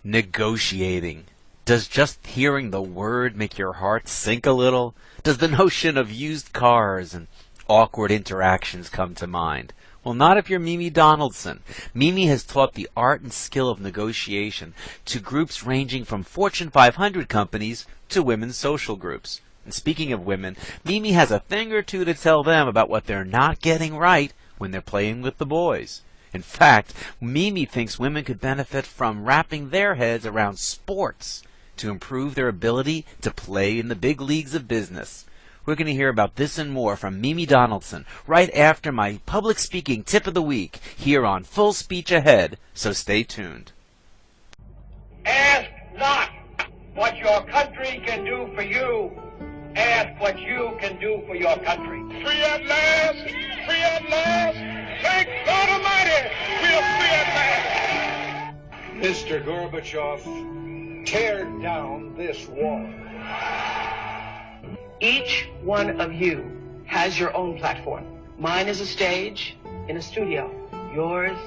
Negotiating. Does just hearing the word make your heart sink a little? Does the notion of used cars and awkward interactions come to mind? Well, not if you're Mimi Donaldson. Mimi has taught the art and skill of negotiation to groups ranging from Fortune 500 companies to women's social groups. And speaking of women, Mimi has a thing or two to tell them about what they're not getting right when they're playing with the boys. In fact, Mimi thinks women could benefit from wrapping their heads around sports to improve their ability to play in the big leagues of business. We're going to hear about this and more from Mimi Donaldson right after my public speaking tip of the week here on Full Speech Ahead, so stay tuned. Ask not what your country can do for you. Ask what you can do for your country. Free at last! Free at last! Thank God Almighty! We are free at last! Mr. Gorbachev, tear down this wall. Each one of you has your own platform. Mine is a stage in a studio. Yours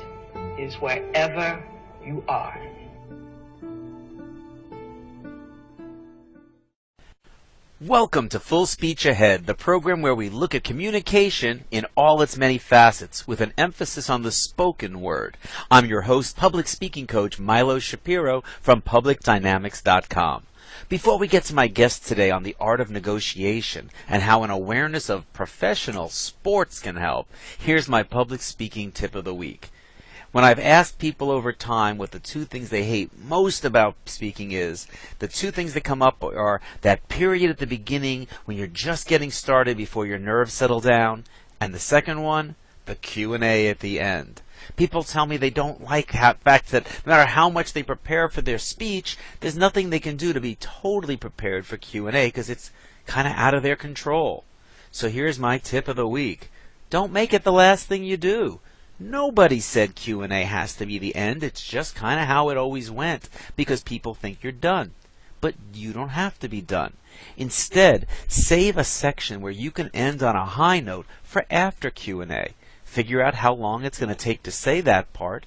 is wherever you are. Welcome to Full Speech Ahead, the program where we look at communication in all its many facets with an emphasis on the spoken word. I'm your host, public speaking coach Milo Shapiro from publicdynamics.com. Before we get to my guest today on the art of negotiation and how an awareness of professional sports can help, here's my public speaking tip of the week. When I've asked people over time what the two things they hate most about speaking is, the two things that come up are that period at the beginning when you're just getting started before your nerves settle down, and the second one, the Q&A at the end. People tell me they don't like the fact that no matter how much they prepare for their speech, there's nothing they can do to be totally prepared for Q&A because it's kind of out of their control. So here's my tip of the week. Don't make it the last thing you do. Nobody said Q&A has to be the end. It's just kind of how it always went because people think you're done. But you don't have to be done. Instead, save a section where you can end on a high note for after Q&A. Figure out how long it's going to take to say that part,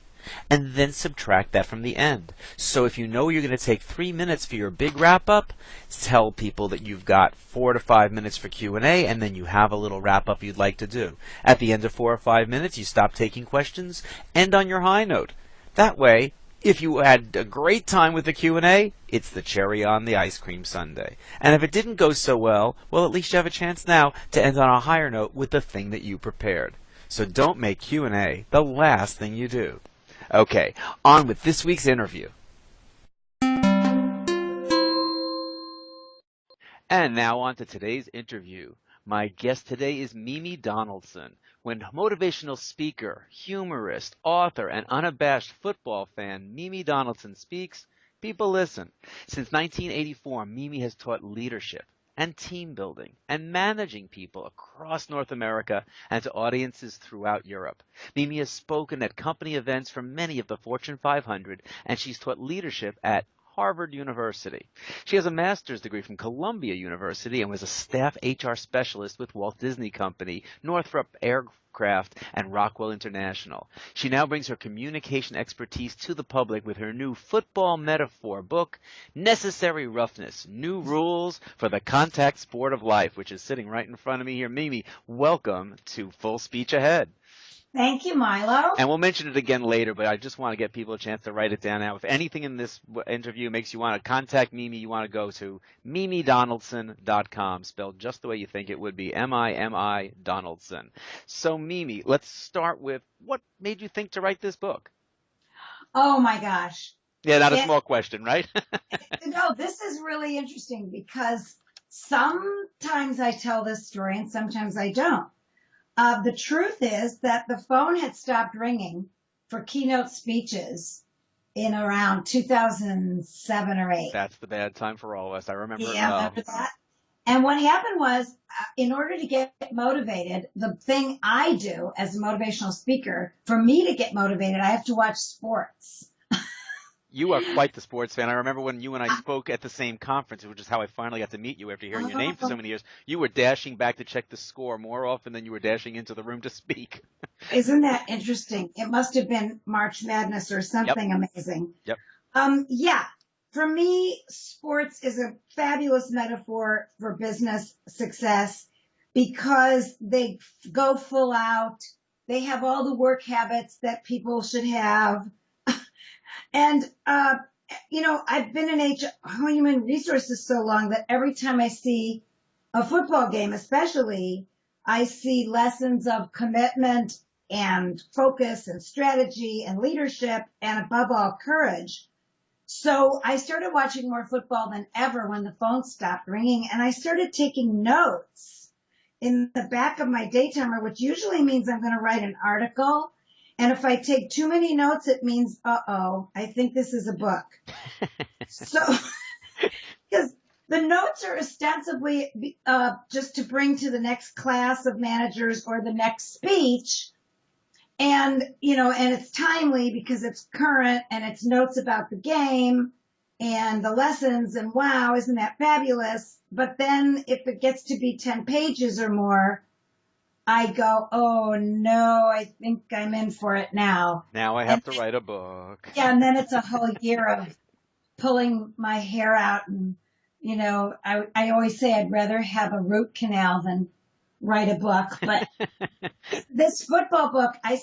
and then subtract that from the end. So if you know you're going to take 3 minutes for your big wrap-up, tell people that you've got 4 to 5 minutes for Q&A, and then you have a little wrap-up you'd like to do. At the end of 4 or 5 minutes, you stop taking questions, end on your high note. That way, if you had a great time with the Q&A, it's the cherry on the ice cream sundae. And if it didn't go so well, at least you have a chance now to end on a higher note with the thing that you prepared. So don't make Q&A the last thing you do. Okay, on with this week's interview. And now on to today's interview. My guest today is Mimi Donaldson. When motivational speaker, humorist, author, and unabashed football fan Mimi Donaldson speaks, people listen. Since 1984, Mimi has taught leadership and team building and managing people across North America and to audiences throughout Europe. Mimi has spoken at company events for many of the Fortune 500, and she's taught leadership at Harvard University. She has a master's degree from Columbia University and was a staff HR specialist with Walt Disney Company, Northrop Aircraft, and Rockwell International. She now brings her communication expertise to the public with her new football metaphor book, Necessary Roughness, New Rules for the Contact Sport of Life, which is sitting right in front of me here. Mimi, welcome to Full Speech Ahead. Thank you, Milo. And we'll mention it again later, but I just want to get people a chance to write it down now. If anything in this interview makes you want to contact Mimi, you want to go to mimidonaldson.com, spelled just the way you think it would be, M-I-M-I Donaldson. So, Mimi, let's start with what made you think to write this book? Oh, my gosh. Yeah, not a small question, right? No, this is really interesting because sometimes I tell this story and sometimes I don't. The truth is that the phone had stopped ringing for keynote speeches in around 2007 or 8. That's the bad time for all of us. I remember. Yeah, remember that? And what happened was, in order to get motivated, the thing I do as a motivational speaker, for me to get motivated, I have to watch sports. You are quite the sports fan. I remember when you and I spoke at the same conference, which is how I finally got to meet you after hearing your name for so many years. You were dashing back to check the score more often than you were dashing into the room to speak. Isn't that interesting? It must have been March Madness or something amazing. Yep. Yeah. For me, sports is a fabulous metaphor for business success because they go full out. They have all the work habits that people should have. And, I've been in human resources so long that every time I see a football game, especially, I see lessons of commitment and focus and strategy and leadership and above all, courage. So I started watching more football than ever when the phone stopped ringing, and I started taking notes in the back of my daytimer, which usually means I'm going to write an article. And if I take too many notes, it means, I think this is a book. So, because the notes are ostensibly just to bring to the next class of managers or the next speech. And, and it's timely because it's current and it's notes about the game and the lessons and wow, isn't that fabulous? But then if it gets to be 10 pages or more, I go, oh no, I think I'm in for it now. Now I have to write a book. Yeah, and then it's a whole year of pulling my hair out and, I always say I'd rather have a root canal than write a book, but this football book, I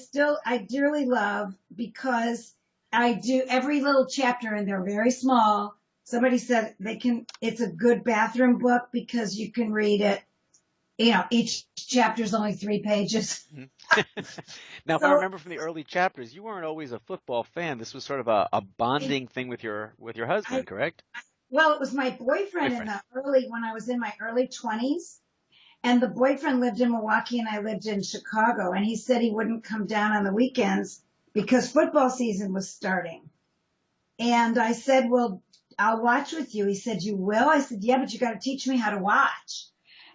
dearly love because I do every little chapter and they're very small. Somebody said it's a good bathroom book because you can read it. Each chapter is only 3 pages. Now, if I remember from the early chapters, you weren't always a football fan. This was sort of a bonding thing with your husband, correct? Well, it was my boyfriend when I was in my early 20s. And the boyfriend lived in Milwaukee and I lived in Chicago. And he said he wouldn't come down on the weekends because football season was starting. And I said, well, I'll watch with you. He said, you will? I said, yeah, but you got to teach me how to watch.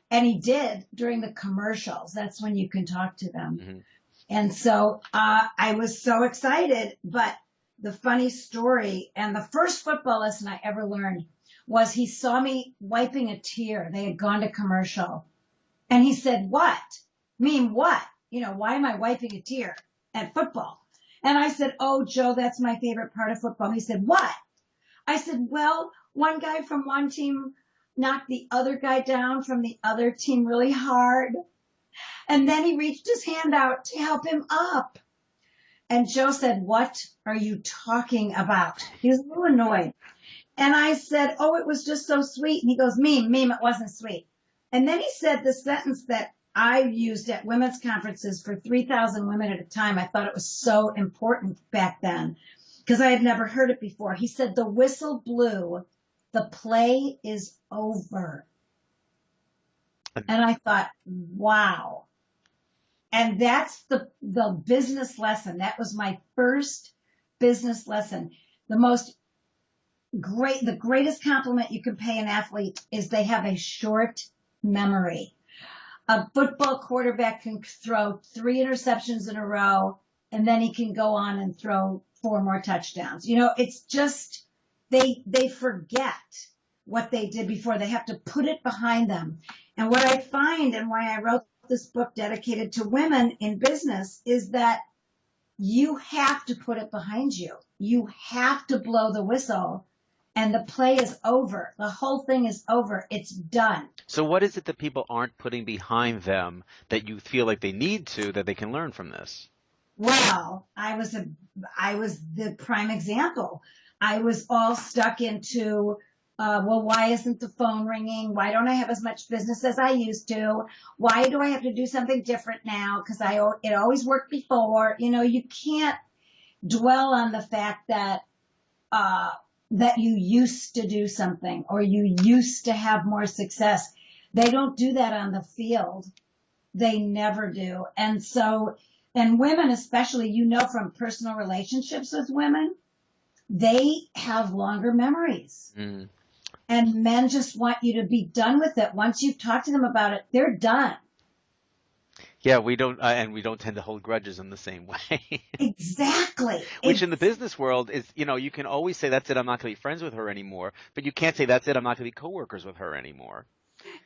And he did during the commercials. That's when you can talk to them. Mm-hmm. And so I was so excited. But the funny story and the first football lesson I ever learned was he saw me wiping a tear. They had gone to commercial. And he said, what? Mean what? Why am I wiping a tear at football? And I said, oh, Joe, that's my favorite part of football. He said, what? I said, well, one guy from one team knocked the other guy down from the other team really hard. And then he reached his hand out to help him up. And Joe said, what are you talking about? He was a little annoyed. And I said, oh, it was just so sweet. And he goes, meme, it wasn't sweet. And then he said the sentence that I used at women's conferences for 3,000 women at a time. I thought it was so important back then because I had never heard it before. He said, the whistle blew, the play is over. And I thought, wow. And that's the business lesson. That was my first business lesson. The greatest compliment you can pay an athlete is they have a short memory. A football quarterback can throw 3 interceptions in a row, and then he can go on and throw 4 more touchdowns. It's just they forget what they did before. They have to put it behind them. And what I find and why I wrote this book dedicated to women in business is that you have to put it behind you. You have to blow the whistle. And the play is over. The whole thing is over. It's done. So what is it that people aren't putting behind them that you feel like they need to, that they can learn from this? Well, I was the prime example. I was all stuck into, why isn't the phone ringing? Why don't I have as much business as I used to? Why do I have to do something different now? Because it always worked before. You can't dwell on the fact that you used to do something or you used to have more success. They don't do that on the field. They never do. And women especially, from personal relationships with women, they have longer memories. Mm. And men just want you to be done with it. Once you've talked to them about it, they're done. Yeah, we don't, and we don't tend to hold grudges in the same way. Exactly. Which in the business world is, you can always say, that's it, I'm not going to be friends with her anymore. But you can't say, that's it, I'm not going to be coworkers with her anymore.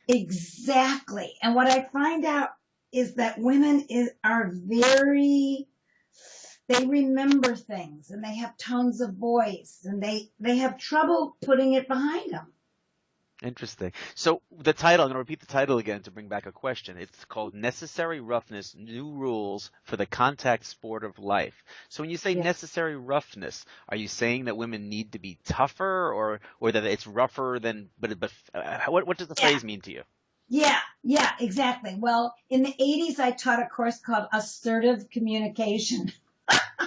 Exactly. And what I find out is that women are very They remember things and they have tones of voice and they have trouble putting it behind them. Interesting. So the title, I'm going to repeat the title again to bring back a question. It's called Necessary Roughness, New Rules for the Contact Sport of Life. So when you say necessary roughness, are you saying that women need to be tougher or that it's rougher than, but what does the phrase mean to you? Yeah, exactly. Well, in the 80s, I taught a course called Assertive Communication.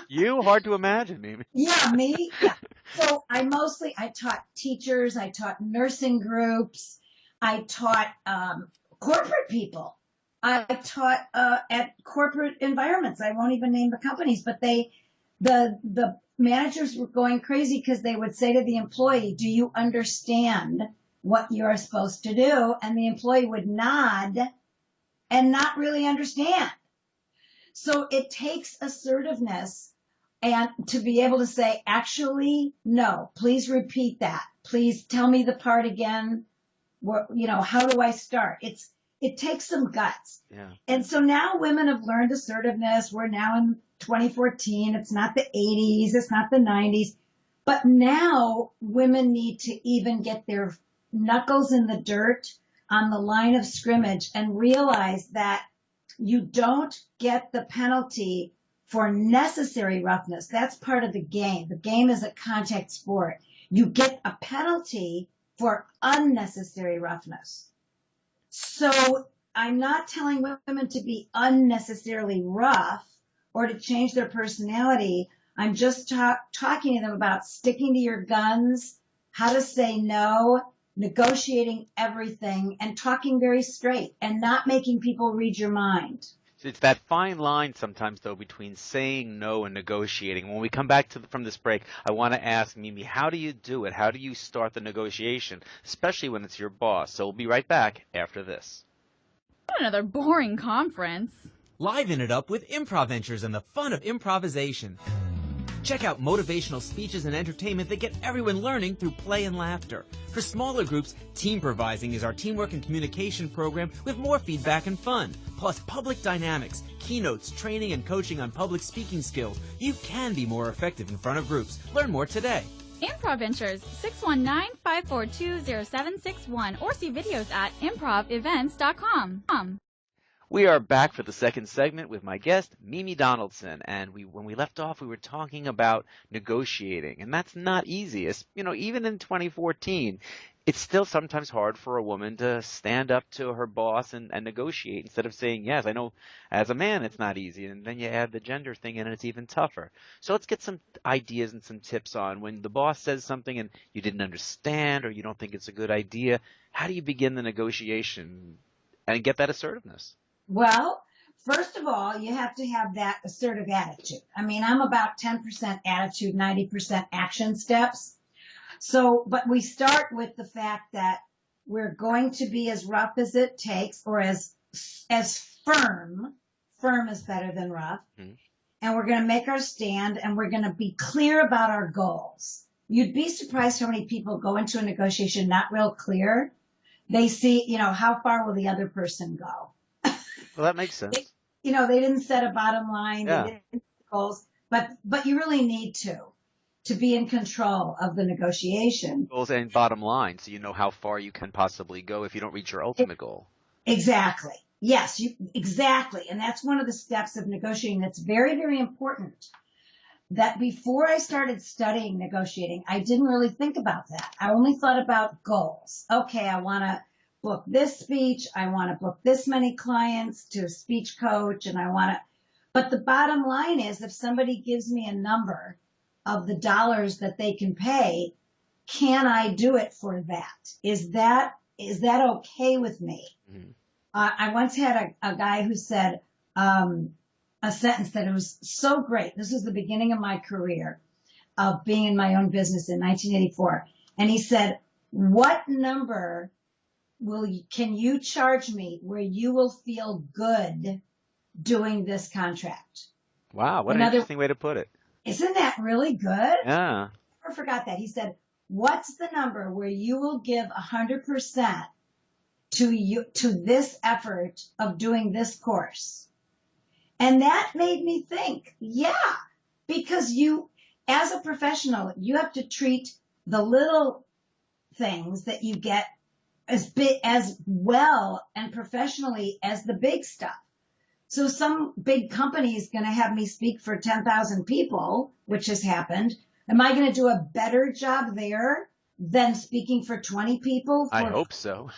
You? Hard to imagine, Mimi. Yeah, me? Yeah. So I taught teachers, I taught nursing groups, I taught corporate people. I taught at corporate environments. I won't even name the companies, but the managers were going crazy because they would say to the employee, do you understand what you're supposed to do? And the employee would nod and not really understand. So it takes assertiveness and to be able to say, actually, no, please repeat that. Please tell me the part again. How do I start? It takes some guts. Yeah. And so now women have learned assertiveness. We're now in 2014. It's not the 80s. It's not the 90s. But now women need to even get their knuckles in the dirt on the line of scrimmage and realize that you don't get the penalty for necessary roughness. That's part of the game. The game is a contact sport. You get a penalty for unnecessary roughness. So I'm not telling women to be unnecessarily rough or to change their personality. I'm just talking to them about sticking to your guns, how to say no, negotiating everything, and talking very straight and not making people read your mind. It's that fine line sometimes, though, between saying no and negotiating. When we come back from this break, I want to ask Mimi, how do you do it? How do you start the negotiation, especially when it's your boss? So we'll be right back after this. Another boring conference. Liven it up with IMPROVentures and the fun of improvisation. Check out motivational speeches and entertainment that get everyone learning through play and laughter. For smaller groups, Teamprovising is our teamwork and communication program with more feedback and fun. Plus public dynamics, keynotes, training, and coaching on public speaking skills. You can be more effective in front of groups. Learn more today. IMPROVentures, 619-542-0761, or see videos at IMPROVevents.com. We are back for the second segment with my guest, Mimi Donaldson. And when we left off, we were talking about negotiating. And that's not easy. Even in 2014, it's still sometimes hard for a woman to stand up to her boss and negotiate instead of saying yes. I know as a man, it's not easy. And then you add the gender thing in and it's even tougher. So let's get some ideas and some tips on when the boss says something and you didn't understand or you don't think it's a good idea. How do you begin the negotiation and get that assertiveness? Well, first of all, you have to have that assertive attitude. I mean, I'm about 10% attitude, 90% action steps. But we start with the fact that we're going to be as rough as it takes, or as firm. Firm is better than rough. Mm-hmm. And we're going to make our stand, and we're going to be clear about our goals. You'd be surprised how many people go into a negotiation not real clear. They see, how far will the other person go? Well, that makes sense. They didn't set a bottom line. Yeah. They didn't set goals, but you really need to be in control of the negotiation. Goals and bottom line, so you know how far you can possibly go if you don't reach your ultimate goal. Exactly. Yes, exactly. And that's one of the steps of negotiating that's very, very important. That before I started studying negotiating, I didn't really think about that. I only thought about goals. Okay, I want to book this speech. I want to book this many clients to a speech coach, but the bottom line is if somebody gives me a number of the dollars that they can pay, can I do it for that? Is that okay with me? Mm-hmm. I once had a guy who said a sentence that it was so great. This was the beginning of my career of being in my own business in 1984. And he said, what number can you charge me where you will feel good doing this contract? Wow, what an interesting way to put it. Isn't that really good? Yeah. I never forgot that. He said, what's the number where you will give 100% to this effort of doing this course? And that made me think, yeah, Because you, as a professional, you have to treat the little things that you get as well and professionally as the big stuff. So some big company is going to have me speak for 10,000 people, which has happened. Am I going to do a better job there than speaking for 20 people? I hope so.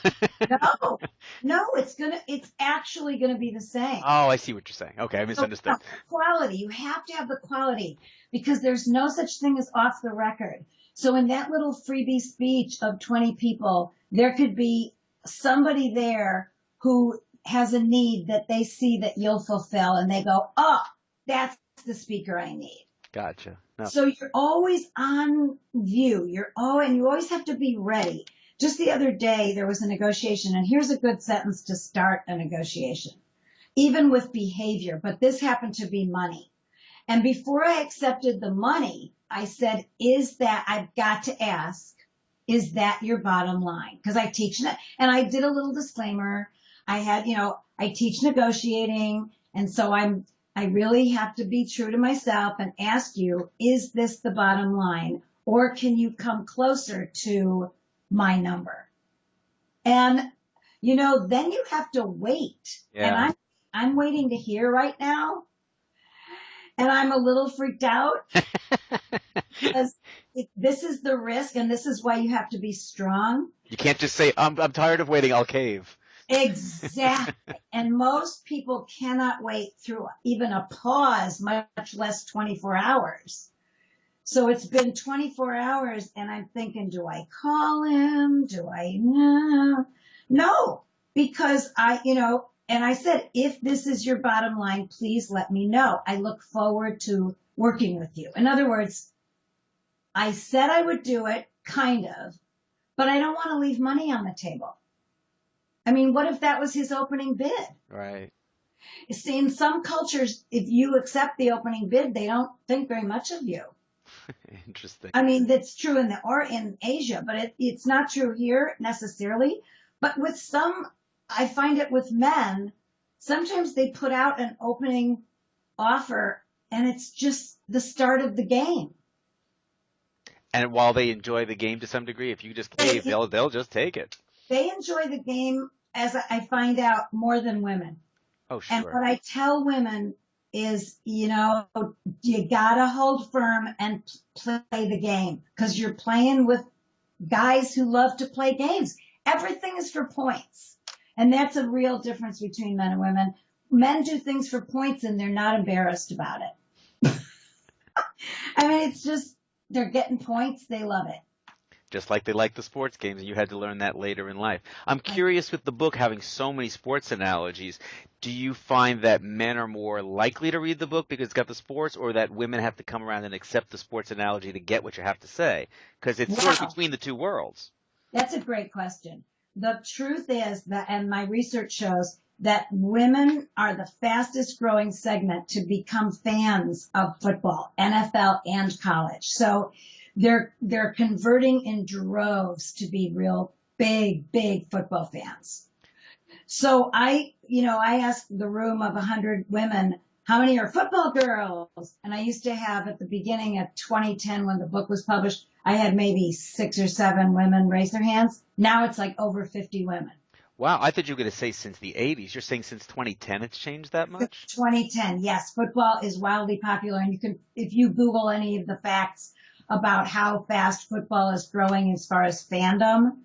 No, it's actually going to be the same. Oh, I see what you're saying. Okay, I misunderstood. So, quality. You have to have the quality because there's no such thing as off the record. So in that little freebie speech of 20 people, there could be somebody there who has a need that they see that you'll fulfill, and they go, oh, that's the speaker I need. Gotcha. No. So you're always on view. And you always have to be ready. Just the other day, there was a negotiation, and here's a good sentence to start a negotiation, even with behavior, but this happened to be money. And before I accepted the money, I said, I've got to ask, is that your bottom line? Because I teach, and I did a little disclaimer. I had, I teach negotiating, and so I really have to be true to myself and ask you, is this the bottom line? Or can you come closer to my number? And, then you have to wait. Yeah. And I'm waiting to hear right now. And I'm a little freaked out because this is the risk, and this is why you have to be strong. You can't just say, I'm tired of waiting, I'll cave. Exactly. And most people cannot wait through even a pause, much less 24 hours. So it's been 24 hours, and I'm thinking, do I call him? No, because and I said, if this is your bottom line, please let me know. I look forward to working with you. In other words, I said I would do it, kind of, but I don't want to leave money on the table. I mean, what if that was his opening bid? Right. See, in some cultures, if you accept the opening bid, they don't think very much of you. Interesting. I mean, that's true in Asia, but it's not true here necessarily. But with some, I find it with men, sometimes they put out an opening offer and it's just the start of the game. And while they enjoy the game to some degree, if you just cave, they'll just take it. They enjoy the game, as I find out, more than women. Oh, sure. And what I tell women is, you gotta hold firm and play the game, because you're playing with guys who love to play games. Everything is for points. And that's a real difference between men and women. Men do things for points and they're not embarrassed about it. I mean, it's just, they're getting points. They love it. Just like they like the sports games, and you had to learn that later in life. I'm curious, with the book having so many sports analogies, do you find that men are more likely to read the book because it's got the sports, or that women have to come around and accept the sports analogy to get what you have to say? Because it's sort of between the two worlds. That's a great question. The truth is that, and my research shows, that women are the fastest growing segment to become fans of football, NFL and college. So they're converting in droves to be real big football fans. So I asked the room of 100 women, how many are football girls? And I used to have, at the beginning of 2010, when the book was published, I had maybe 6 or 7 women raise their hands. Now it's like over 50 women. Wow, I thought you were going to say since the 80s. You're saying since 2010 it's changed that much? 2010, yes. Football is wildly popular, and you can, if you Google any of the facts about how fast football is growing as far as fandom,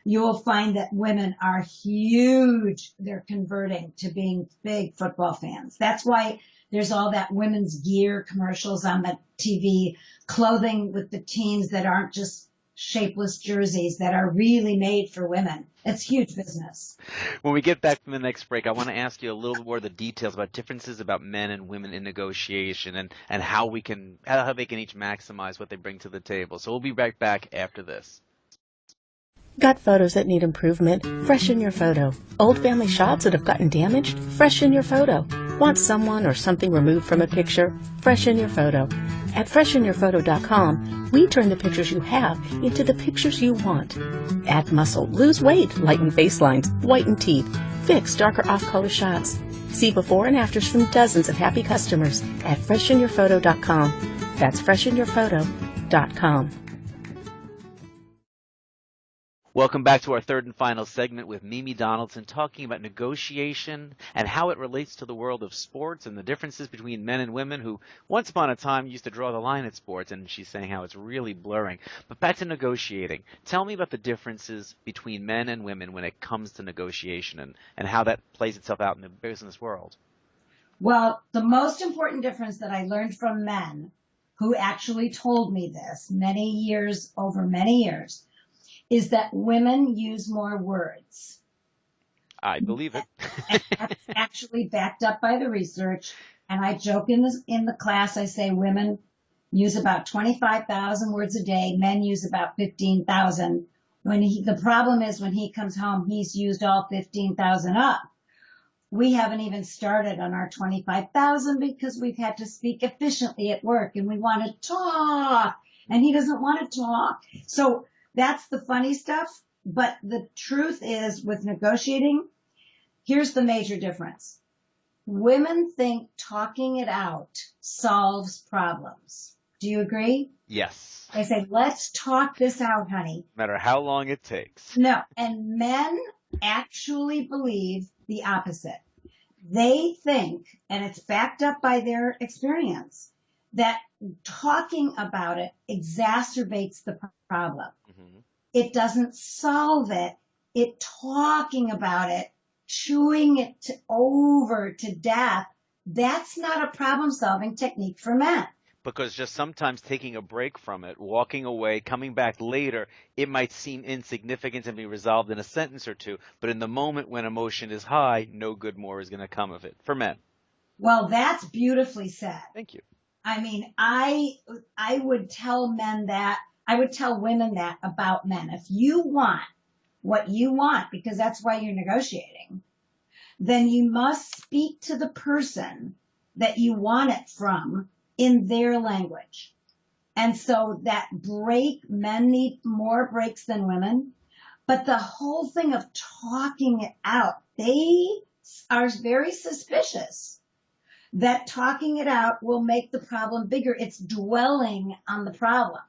you will find that women are huge. They're converting to being big football fans. That's why there's all that women's gear commercials on the TV, clothing with the teams that aren't just shapeless jerseys, that are really made for women. It's huge business. When we get back from the next break, I want to ask you a little more of the details about differences about men and women in negotiation, and how they can each maximize what they bring to the table. So we'll be right back after this. Got photos that need improvement? Freshen your photo. Old family shots that have gotten damaged? Freshen your photo. Want someone or something removed from a picture? Freshen your photo. At freshenyourphoto.com, we turn the pictures you have into the pictures you want. Add muscle, lose weight, lighten face lines, whiten teeth, fix darker off-color shots. See before and afters from dozens of happy customers at freshenyourphoto.com. That's freshenyourphoto.com. Welcome back to our third and final segment with Mimi Donaldson, talking about negotiation and how it relates to the world of sports and the differences between men and women who once upon a time used to draw the line at sports, and she's saying how it's really blurring. But back to negotiating. Tell me about the differences between men and women when it comes to negotiation and how that plays itself out in the business world. Well, the most important difference that I learned from men who actually told me this over many years, is that women use more words. I believe it. And that's actually backed up by the research. And I joke in the class, I say women use about 25,000 words a day. Men use about 15,000. The problem is when he comes home, he's used all 15,000 up. We haven't even started on our 25,000 because we've had to speak efficiently at work and we want to talk and he doesn't want to talk. So that's the funny stuff. But the truth is with negotiating, here's the major difference. Women think talking it out solves problems. Do you agree? Yes. They say, let's talk this out, honey. No matter how long it takes. No. And men actually believe the opposite. They think, and it's backed up by their experience, that talking about it exacerbates the problem. Mm-hmm. It doesn't solve it. Talking about it, chewing it over to death, that's not a problem-solving technique for men. Because just sometimes taking a break from it, walking away, coming back later, it might seem insignificant and be resolved in a sentence or two. But in the moment when emotion is high, no good more is going to come of it for men. Well, that's beautifully said. Thank you. I mean, I would tell men that, I would tell women that about men. If you want what you want, because that's why you're negotiating, then you must speak to the person that you want it from in their language. And so that men need more breaks than women. But the whole thing of talking it out, they are very suspicious that talking it out will make the problem bigger. It's dwelling on the problem.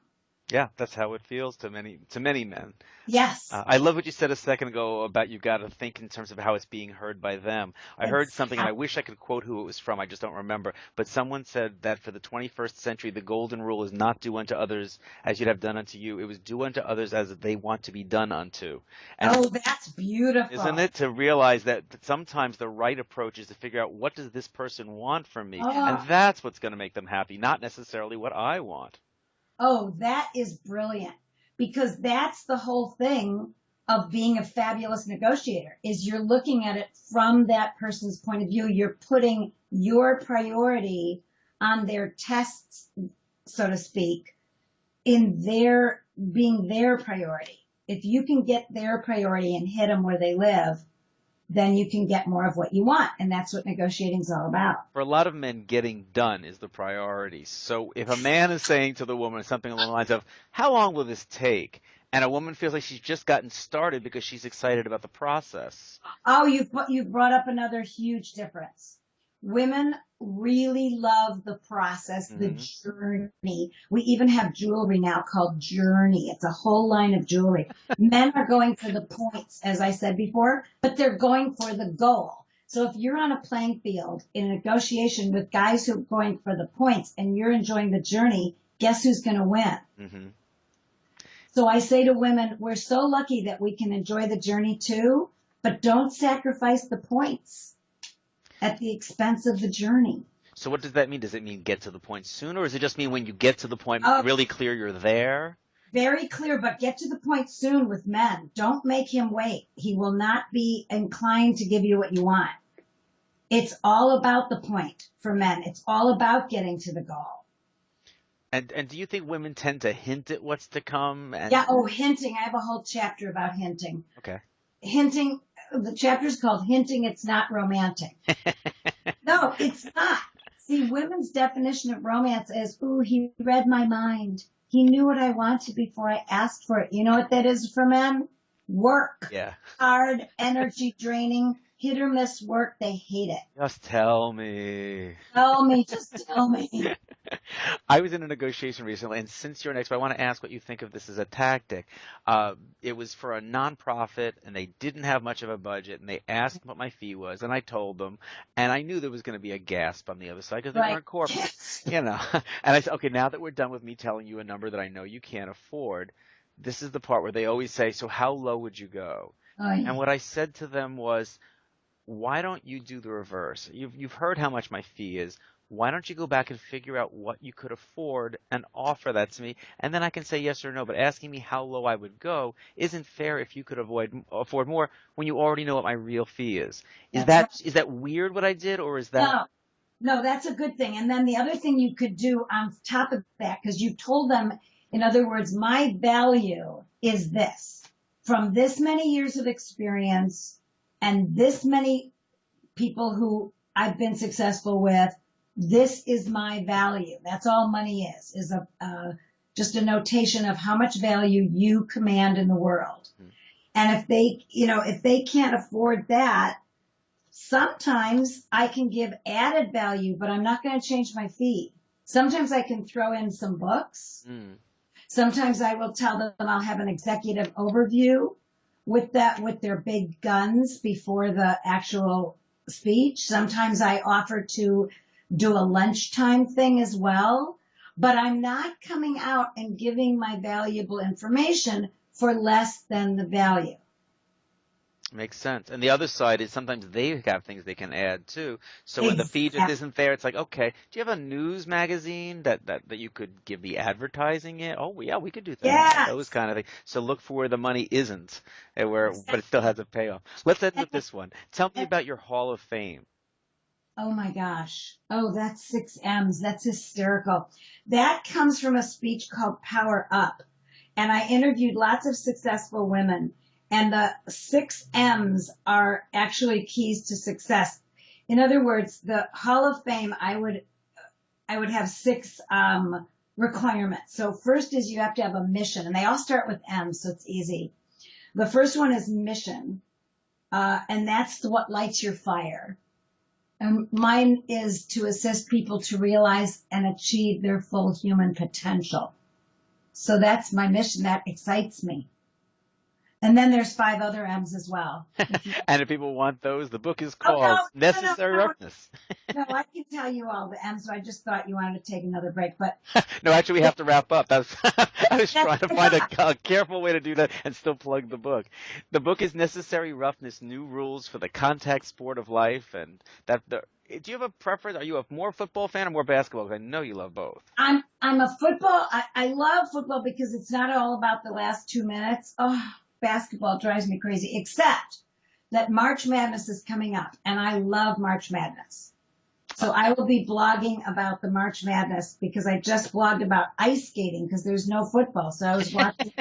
Yeah, that's how it feels to many men. Yes. I love what you said a second ago about you got to think in terms of how it's being heard by them. I heard something, and I wish I could quote who it was from. I just don't remember. But someone said that for the 21st century, the golden rule is not do unto others as you'd have done unto you. It was do unto others as they want to be done unto. And that's beautiful. Isn't it? To realize that sometimes the right approach is to figure out what does this person want from me? And that's what's going to make them happy, not necessarily what I want. Oh, that is brilliant, because that's the whole thing of being a fabulous negotiator, is you're looking at it from that person's point of view. You're putting your priority on their tests, so to speak, in being their priority. If you can get their priority and hit them where they live, then you can get more of what you want. And that's what negotiating is all about. For a lot of men, getting done is the priority. So if a man is saying to the woman something along the lines of, how long will this take? And a woman feels like she's just gotten started because she's excited about the process. Oh, you've brought up another huge difference. Women really love the process, the journey. We even have jewelry now called Journey. It's a whole line of jewelry. Men are going for the points, as I said before, but they're going for the goal. So if you're on a playing field in a negotiation with guys who are going for the points and you're enjoying the journey, guess who's going to win? Mm-hmm. So I say to women, we're so lucky that we can enjoy the journey too, but don't sacrifice the points at the expense of the journey. So what does that mean? Does it mean get to the point sooner, or does it just mean when you get to the point, really clear you're there? Very clear, but get to the point soon with men. Don't make him wait. He will not be inclined to give you what you want. It's all about the point for men. It's all about getting to the goal. And do you think women tend to hint at what's to come? Hinting. I have a whole chapter about hinting. Okay. Hinting. The chapter's called Hinting It's Not Romantic. No, it's not. See, women's definition of romance is, ooh, he read my mind. He knew what I wanted before I asked for it. You know what that is for men? Work. Yeah. Hard, energy draining. hit or miss work, they hate it. Just tell me. Just tell me. I was in a negotiation recently, and since you're an expert, I want to ask what you think of this as a tactic. It was for a nonprofit, and they didn't have much of a budget, and they asked what my fee was, and I told them, and I knew there was going to be a gasp on the other side because they weren't corporate, Yes. you know. And I said, okay, now that we're done with me telling you a number that I know you can't afford, this is the part where they always say, so how low would you go? Oh, yeah. And what I said to them was, why don't you do the reverse? You've heard how much my fee is. Why don't you go back and figure out what you could afford and offer that to me, and then I can say yes or no. But asking me how low I would go isn't fair if you could afford more when you already know what my real fee is. Is that weird what I did, or is that? No, that's a good thing. And then the other thing you could do on top of that, because you told them, in other words, my value is this. From this many years of experience and this many people who I've been successful with, this is my value. That's all money is just a notation of how much value you command in the world. And if they can't afford that, sometimes I can give added value, but I'm not going to change my fee. Sometimes I can throw in some books. Sometimes I will tell them I'll have an executive overview with their big guns before the actual speech. Sometimes I offer to do a lunchtime thing as well, but I'm not coming out and giving my valuable information for less than the value. Makes sense. And the other side is sometimes they have things they can add too. So when the fee just isn't there, it's like, okay, do you have a news magazine that you could give the advertising in? Oh, yeah, we could do that. Yes. Those kind of things. So look for where the money isn't, but it still has a payoff. Let's end with this one. Tell me about your Hall of Fame. Oh my gosh. Oh, that's 6 M's. That's hysterical. That comes from a speech called Power Up. And I interviewed lots of successful women. And the 6 M's are actually keys to success. In other words, the Hall of Fame, I would have 6 requirements. So first is you have to have a mission. And they all start with M, so it's easy. The first one is mission. And that's what lights your fire. And mine is to assist people to realize and achieve their full human potential. So that's my mission. That excites me. And then there's 5 other M's as well. And if people want those, the book is called Necessary Roughness. No, I can tell you all the M's, so I just thought you wanted to take another break. But no, actually, we have to wrap up. I was trying to find a careful way to do that and still plug the book. The book is Necessary Roughness, New Rules for the Contact Sport of Life. And do you have a preference? Are you a more football fan or more basketball? I know you love both. I'm a football. I love football because it's not all about the last 2 minutes. Oh, basketball drives me crazy, except that March Madness is coming up, and I love March Madness. So I will be blogging about the March Madness because I just blogged about ice skating because there's no football. So I was watching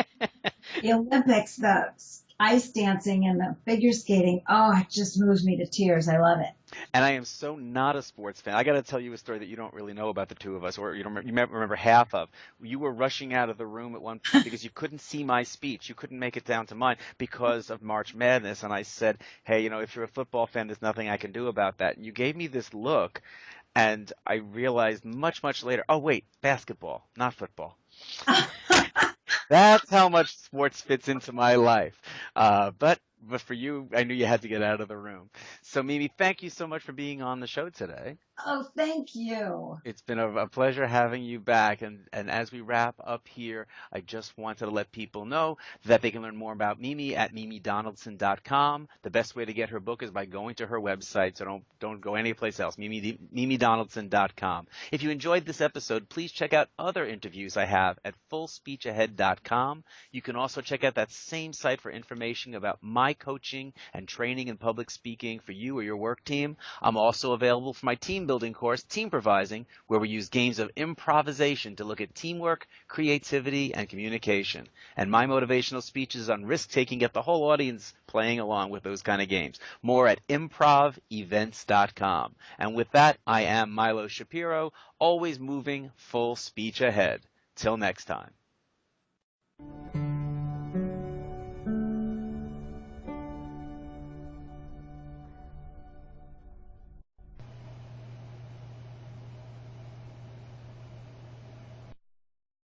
the Olympics, the ice dancing and the figure skating. Oh, it just moves me to tears. I love it. And I am so not a sports fan. I got to tell you a story that you don't really know about the two of us, or you might remember half of. You were rushing out of the room at one point because you couldn't see my speech. You couldn't make it down to mine because of March Madness. And I said, hey, if you're a football fan, there's nothing I can do about that. And you gave me this look, and I realized much, much later, oh, wait, basketball, not football. That's how much sports fits into my life. But for you, I knew you had to get out of the room. So, Mimi, thank you so much for being on the show today. Oh, thank you. It's been a pleasure having you back. And as we wrap up here, I just wanted to let people know that they can learn more about Mimi at mimidonaldson.com. The best way to get her book is by going to her website, so don't go anyplace else, mimidonaldson.com. If you enjoyed this episode, please check out other interviews I have at fullspeechahead.com. You can also check out that same site for information about my coaching and training in public speaking for you or your work team. I'm also available for my team building course, Teamprovising, where we use games of improvisation to look at teamwork, creativity, and communication. And my motivational speeches on risk-taking get the whole audience playing along with those kind of games. More at IMPROVentures.com. And with that, I am Milo Shapiro, always moving full speech ahead. Till next time.